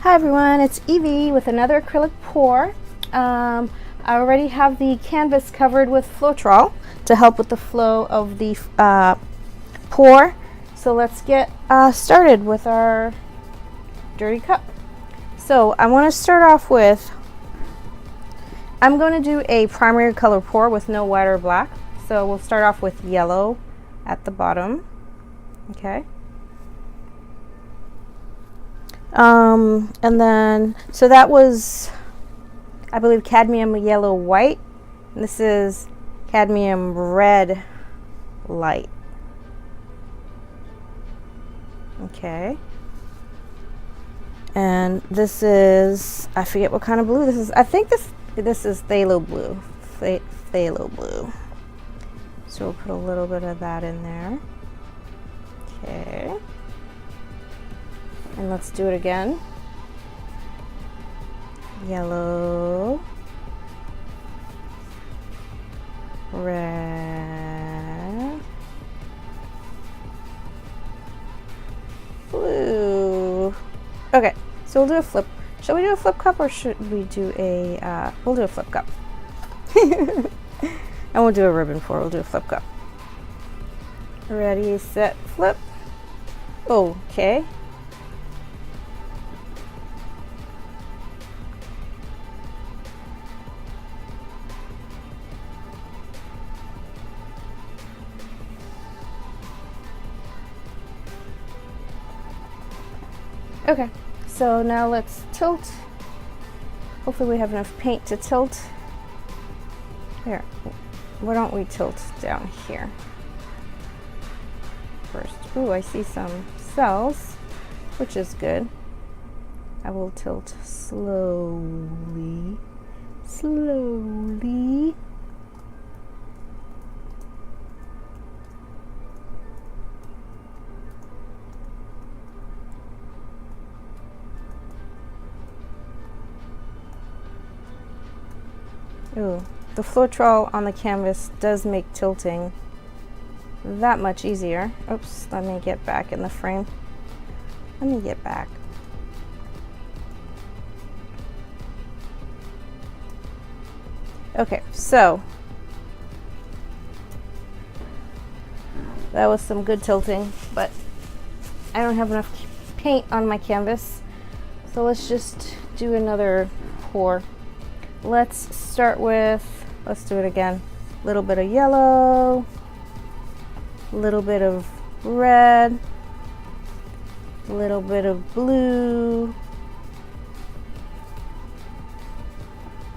Hi everyone, it's Evie with another acrylic pour. I already have the canvas covered with Floetrol to help with the flow of the pour. So let's get started with our dirty cup. So I want to start off with, I'm going to do a primary color pour with no white or black. So we'll start off with yellow at the bottom. Okay. And then, so that was, I believe, cadmium yellow white. And this is cadmium red light. Okay. And this is, I forget what kind of blue this is. I think this is phthalo blue. Phthalo blue. So we'll put a little bit of that in there. Okay. And let's do it again. Yellow, red, blue. Okay, so we'll do a flip. Shall we do a flip cup or should we do a, we'll do a flip cup. And we'll do a ribbon pour, we'll do a flip cup. Ready, set, flip. Okay. Okay, so now let's tilt. Hopefully we have enough paint to tilt. Here, why don't we tilt down here first? Ooh, I see some cells, which is good. I will tilt slowly, slowly. Ooh, the Floetrol on the canvas does make tilting that much easier. Oops, let me get back in the frame. Let me get back. Okay, so that was some good tilting, but I don't have enough paint on my canvas. So let's just do another pour. Let's start with, let's do it again. A little bit of yellow, a little bit of red, a little bit of blue,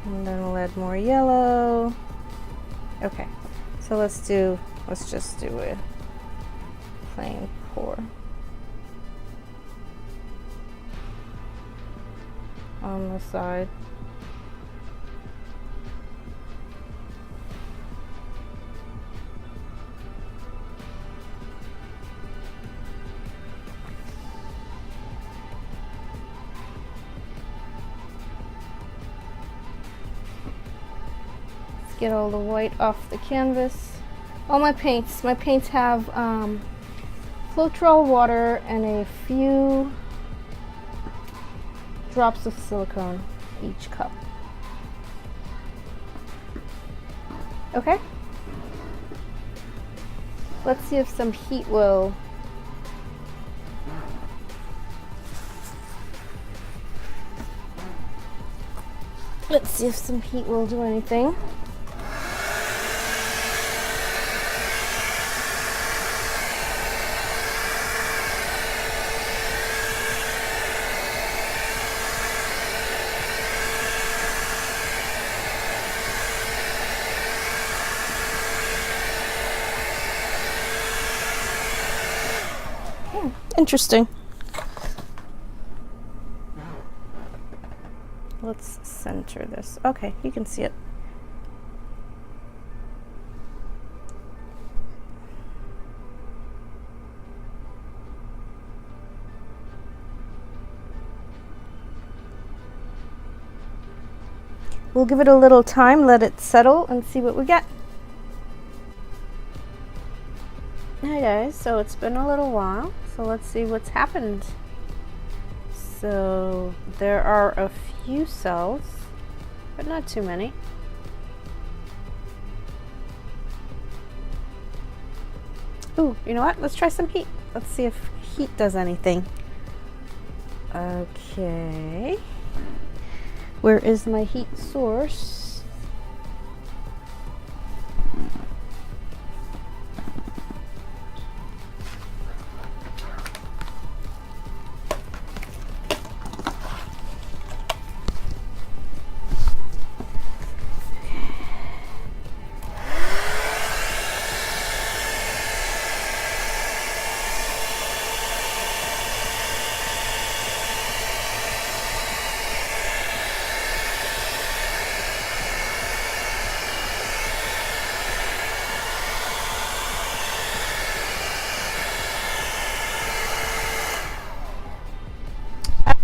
and then we'll add more yellow. Okay, so let's just do a plain pour on the side. Get all the white off the canvas. All my paints have Floetrol water and a few drops of silicone each cup. Okay. Let's see if some heat will do anything. Interesting. Let's center this. Okay, you can see it. We'll give it a little time, let it settle, and see what we get. Hi guys, so it's been a little while, so let's see what's happened So there are a few cells, but not too many. Ooh, you know what? Let's try some heat. Let's see if heat does anything. Okay. Where is my heat source?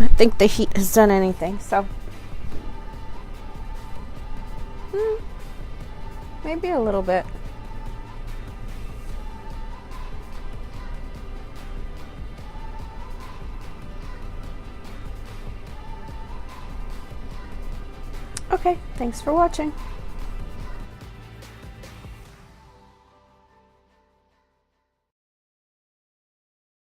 I think the heat has done anything, so maybe a little bit. Okay, thanks for watching.